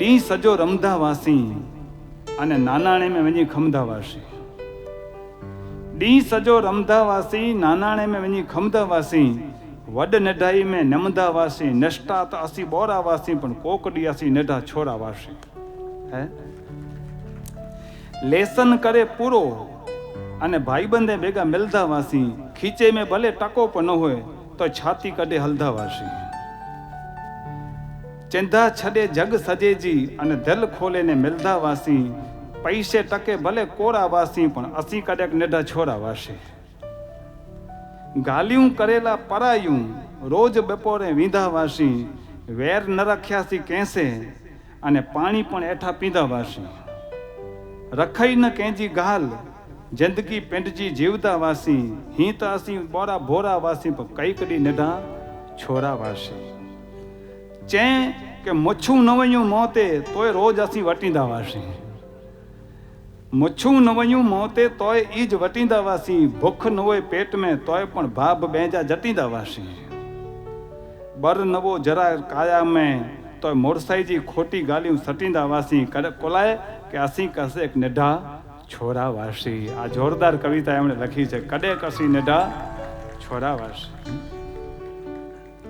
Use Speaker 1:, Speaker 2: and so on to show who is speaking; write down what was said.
Speaker 1: D સજો રમધા વાસી અને નાનાણે में वञी खमदा वासी डी सजो रमदा वासी नानाणे में वञी खमदा वासी वड नढाई में नमदा वासी नष्टा त असी बोरा वासी पण कोकड़ी असी नढा छोरा वासी है लेसन करे पूरो અને ભાઈબંધે ભેગા મિલધા વાસી ખીચે में ભલે ટકો પણ ન હોય તો છાતી કડે હલધા વાસી ચેંધા છડે જગ સજેજી અને દિલ ખોલે ને મિલધા વાસી પૈસે ટકે ભલે કોરા વાસી પણ અસી કડેક નેઢા છોરા વાસી ગાલિયું કરેલા પરાયું રોજ બપોરે વીંધા વાસી વેર ન રખ્યાસી કેસે અને પાણી પણ એઠા પીધા વાસી રખાઈ ન કેંજી ગાલ जिंदगी पेंडजी जीवता वासी ही तो असी बोरा भोरा वासी पर कई कड़ी नढा छोरा वासी चे के मुछू नवयूं मोते तोय रोज असी वटींदा वासी मुछू नवयूं मोते तोय ईज वटींदा वासी भूख न होय पेट में तोय पण भाभ बेजा जटींदा वासी बर नवो जरा काया में तोय मोरसाई जी खोटी गालियों सटींदा वासी कड़े कोलाए के असी कसे एक नढा छोरा वासी आ जोरदार कविता एमणे लखी छे कड़े कसी नढा छोरा वासी।